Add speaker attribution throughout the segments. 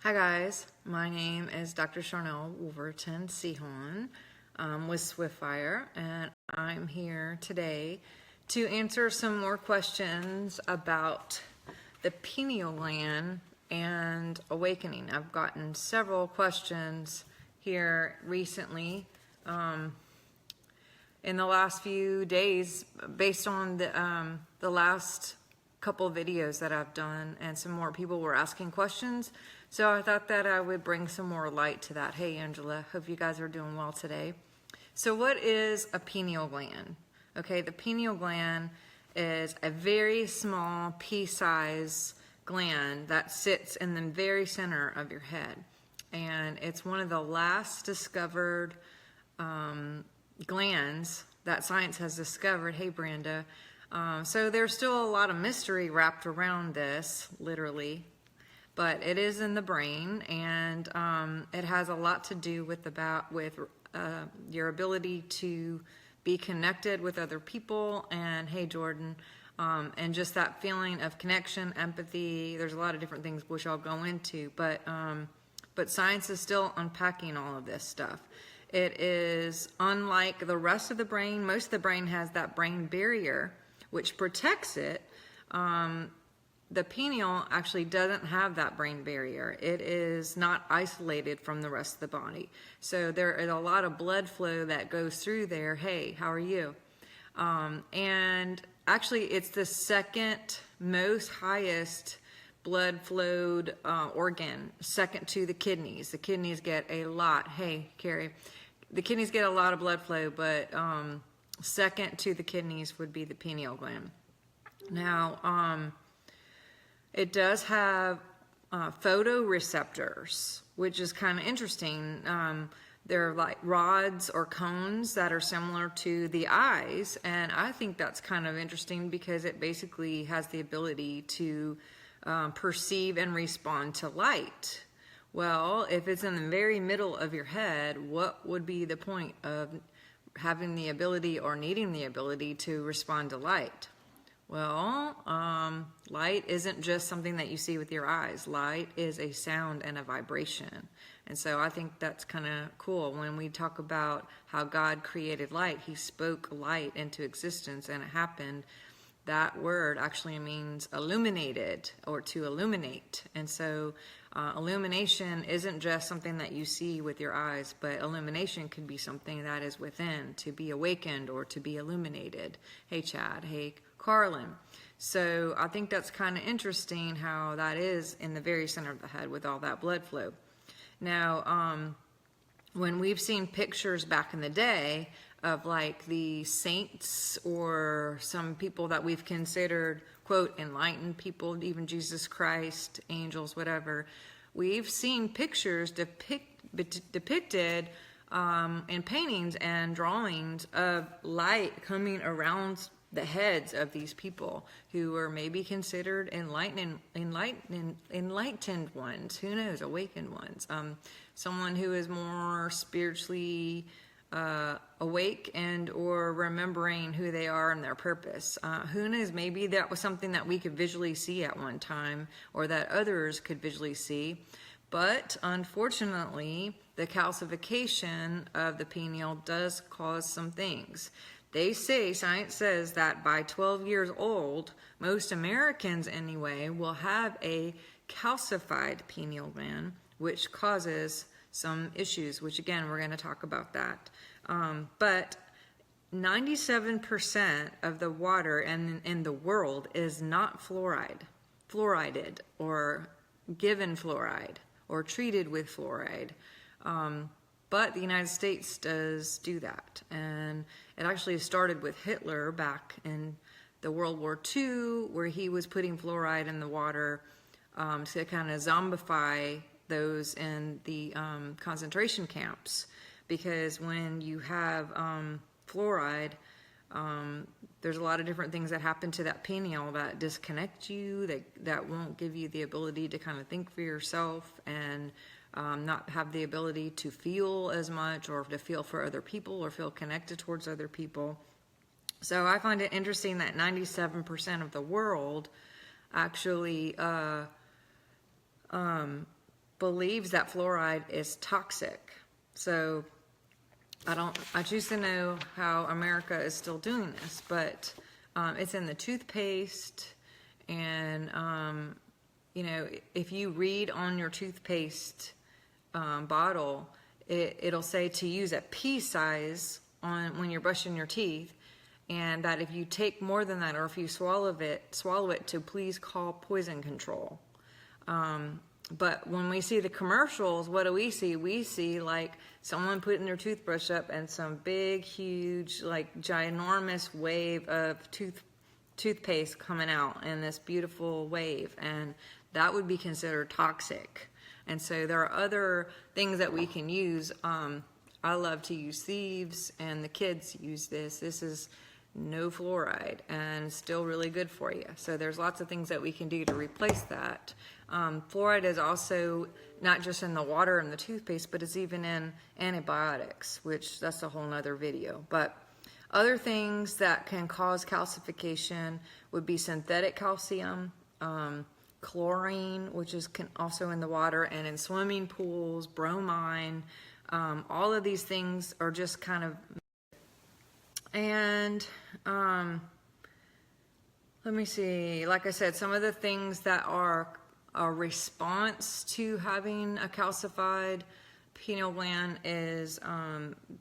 Speaker 1: Hi guys, my name is DrSharnael Wolverton Sehon with Swiftfire, and I'm here today to answer some more questions about the pineal gland and awakening. I've gotten several questions here recently in the last few days based on the last couple videos that I've done, and some more people were asking questions, so I thought that I would bring some more light to that. Hey Angela, hope you guys are doing well today. So what is a pineal gland? Okay, the pineal gland is a very small pea-sized gland that sits in the very center of your head, and it's one of the last discovered glands that science has discovered. Hey Brenda. So there's still a lot of mystery wrapped around this, literally, but it is in the brain, and it has a lot to do with your ability to be connected with other people. And hey Jordan, and just that feeling of connection, empathy. There's a lot of different things which I'll go into, but science is still unpacking all of this stuff. It is unlike the rest of the brain. Most of the brain has that brain barrier which protects it. The pineal actually doesn't have that brain barrier. It is not isolated from the rest of the body. So there is a lot of blood flow that goes through there. Hey, how are you? And actually it's the second most highest blood flowed organ, second to the kidneys. The kidneys get a lot. Hey, Carrie. The kidneys get a lot of blood flow, but second to the kidneys would be the pineal gland. Now, it does have photoreceptors, which is kind of interesting. They're like rods or cones that are similar to the eyes, and I think that's kind of interesting because it basically has the ability to perceive and respond to light. Well, if it's in the very middle of your head, what would be the point of having the ability or needing the ability to respond to light? Well, light isn't just something that you see with your eyes. Light is a sound and a vibration. And so I think that's kind of cool. When we talk about how God created light, he spoke light into existence and it happened. That word actually means illuminated or to illuminate. And so illumination isn't just something that you see with your eyes, but illumination could be something that is within, to be awakened or to be illuminated. Hey Chad, hey Carlin. So I think that's kind of interesting how that is in the very center of the head with all that blood flow. Now, when we've seen pictures back in the day of like the saints or some people that we've considered, quote, enlightened people, even Jesus Christ, angels, whatever, we've seen pictures depicted in paintings and drawings of light coming around the heads of these people who were maybe considered enlightened ones, who knows, awakened ones, someone who is more spiritually awake and or remembering who they are and their purpose. Who knows, maybe that was something that we could visually see at one time or that others could visually see. But unfortunately, the calcification of the pineal does cause some things. They say, science says that by 12 years old, most Americans anyway, will have a calcified pineal gland, which causes some issues, which again, we're going to talk about that. But 97% of the water in the world is not fluorided, or given fluoride, or treated with fluoride. But the United States does do that. And it actually started with Hitler back in the World War II, where he was putting fluoride in the water to kind of zombify those in the concentration camps. Because when you have fluoride, there's a lot of different things that happen to that pineal that disconnect you, that won't give you the ability to kind of think for yourself and not have the ability to feel as much or to feel for other people or feel connected towards other people. So I find it interesting that 97% of the world actually believes that fluoride is toxic. So I choose to know how America is still doing this, but it's in the toothpaste, and you know, if you read on your toothpaste bottle, it'll say to use a pea size when you're brushing your teeth, and that if you take more than that, or if you swallow it, to please call poison control. But when we see the commercials, what do we see? We see like someone putting their toothbrush up and some big, huge, like ginormous wave of toothpaste coming out in this beautiful wave, and that would be considered toxic. And so there are other things that we can use. I love to use thieves, and the kids use this. This is no fluoride and still really good for you. So there's lots of things that we can do to replace that. Fluoride is also not just in the water and the toothpaste, but it's even in antibiotics, which that's a whole nother video. But other things that can cause calcification would be synthetic calcium, chlorine, which is also in the water and in swimming pools, bromine. All of these things are just kind of, and let me see, like I said, some of the things that are a response to having a calcified pineal gland is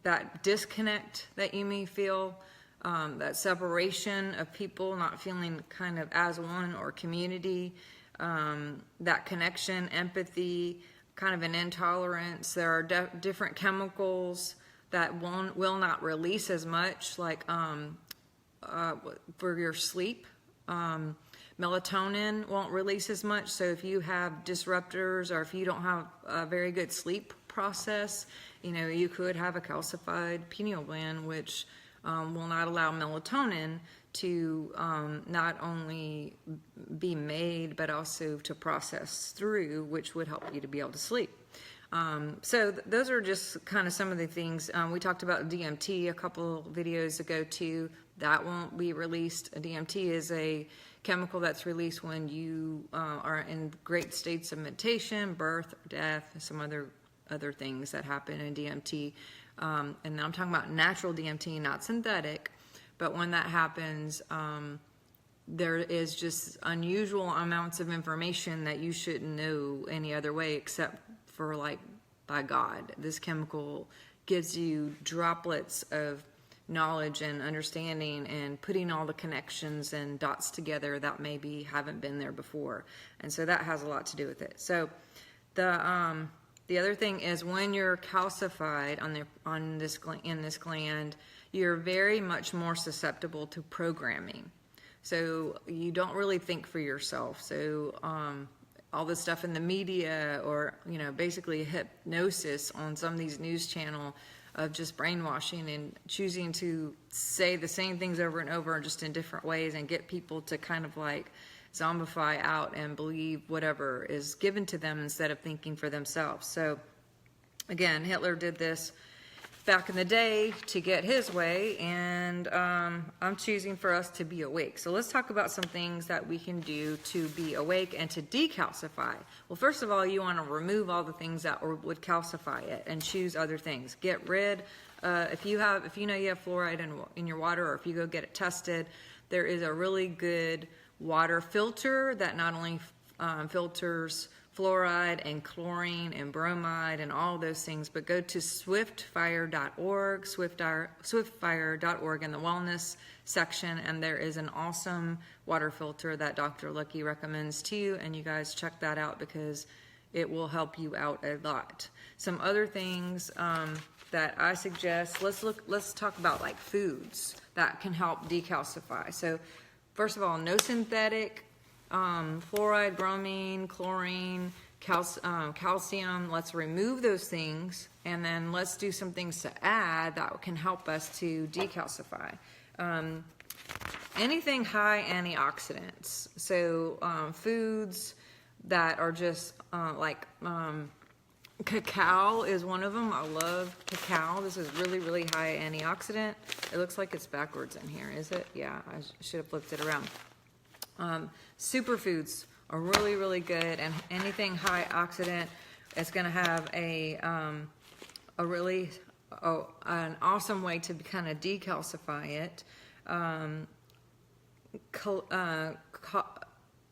Speaker 1: that disconnect that you may feel, that separation of people not feeling kind of as one or community, that connection, empathy, kind of an intolerance. There are different chemicals that will not release as much, like for your sleep. Melatonin won't release as much, so if you have disruptors or if you don't have a very good sleep process, you know, you could have a calcified pineal gland, which will not allow melatonin to not only be made but also to process through, which would help you to be able to sleep. So those are just kind of some of the things. We talked about DMT a couple videos ago too. That won't be released. DMT is a chemical that's released when you are in great states of meditation, birth, death, and some other things that happen in DMT. And now I'm talking about natural DMT, not synthetic. But when that happens, there is just unusual amounts of information that you shouldn't know any other way except for, like, by God. This chemical gives you droplets of knowledge and understanding and putting all the connections and dots together that maybe haven't been there before. And so that has a lot to do with it. So the other thing is when you're calcified in this gland, you're very much more susceptible to programming. So you don't really think for yourself. So all the stuff in the media, or, you know, basically hypnosis on some of these news channel of just brainwashing and choosing to say the same things over and over just in different ways and get people to kind of like zombify out and believe whatever is given to them instead of thinking for themselves. So again, Hitler did this back in the day to get his way, and I'm choosing for us to be awake. So let's talk about some things that we can do to be awake and to decalcify. Well, first of all, you want to remove all the things that would calcify it and choose other things. Get rid, if you know you have fluoride in your water, or if you go get it tested, there is a really good water filter that not only filters fluoride and chlorine and bromide and all those things, but go to swiftfire.org, swiftfire.org in the wellness section, and there is an awesome water filter that Dr. Lucky recommends to you, and you guys check that out because it will help you out a lot. Some other things that I suggest, let's talk about like foods that can help decalcify. So first of all, no synthetic fluoride, bromine, chlorine, calcium. Let's remove those things, and then let's do some things to add that can help us to decalcify. Anything high antioxidants. So foods that are just cacao is one of them. I love cacao. This is really, really high antioxidant. It looks like it's backwards in here, is it? Yeah, I should have flipped it around. Superfoods are really, really good, and anything high oxidant It's going to have an awesome way to kind of decalcify it.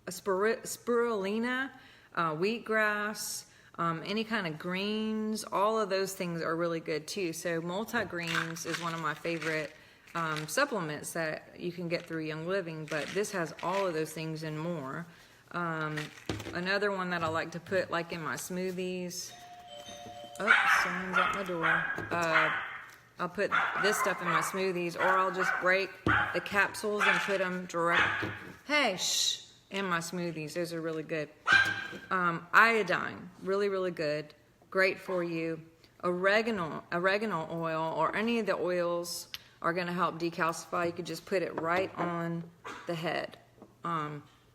Speaker 1: Spirulina, wheatgrass, any kind of greens, all of those things are really good too. So multi-greens is one of my favorite supplements that you can get through Young Living, but this has all of those things and more. Another one that I like to put like in my smoothies. Oh, someone's at my door. I'll put this stuff in my smoothies, or I'll just break the capsules and put them in my smoothies. Those are really good. Iodine, really good. Great for you. Oregano oil, or any of the oils are going to help decalcify. You could just put it right on the head.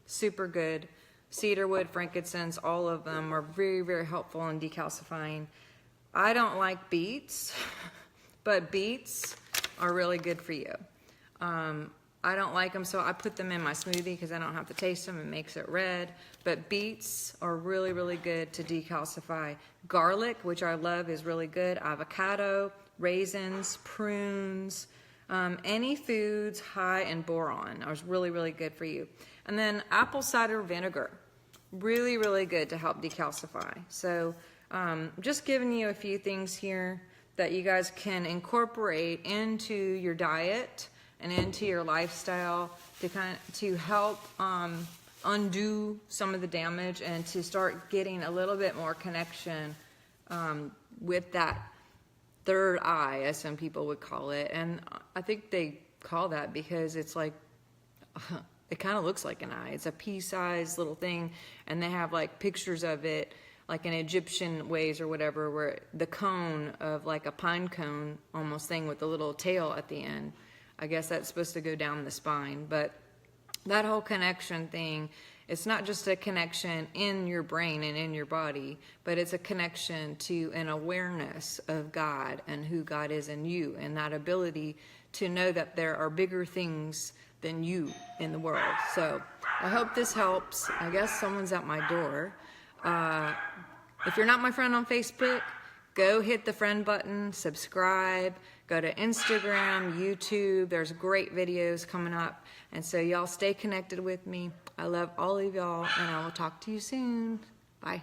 Speaker 1: Super good. Cedarwood, frankincense, all of them are very helpful in decalcifying. I don't like beets, but beets are really good for you. I don't like them, so I put them in my smoothie because I don't have to taste them. It makes it red. But beets are really good to decalcify. Garlic, which I love, is really good. Avocado, raisins, prunes, any foods high in boron are really good for you. And then apple cider vinegar, really good to help decalcify. So just giving you a few things here that you guys can incorporate into your diet and into your lifestyle to help undo some of the damage and to start getting a little bit more connection with that third eye, as some people would call it. And I think they call that because it's like it kind of looks like an eye. It's a pea-sized little thing, and they have like pictures of it like in Egyptian ways or whatever, where the cone of like a pine cone almost thing with the little tail at the end. I guess that's supposed to go down the spine. But that whole connection thing, it's not just a connection in your brain and in your body, but it's a connection to an awareness of God and who God is in you, and that ability to know that there are bigger things than you in the world. So I hope this helps. I guess someone's at my door. If you're not my friend on Facebook, go hit the friend button, subscribe, go to Instagram, YouTube. There's great videos coming up. And so y'all stay connected with me. I love all of y'all, and I will talk to you soon. Bye.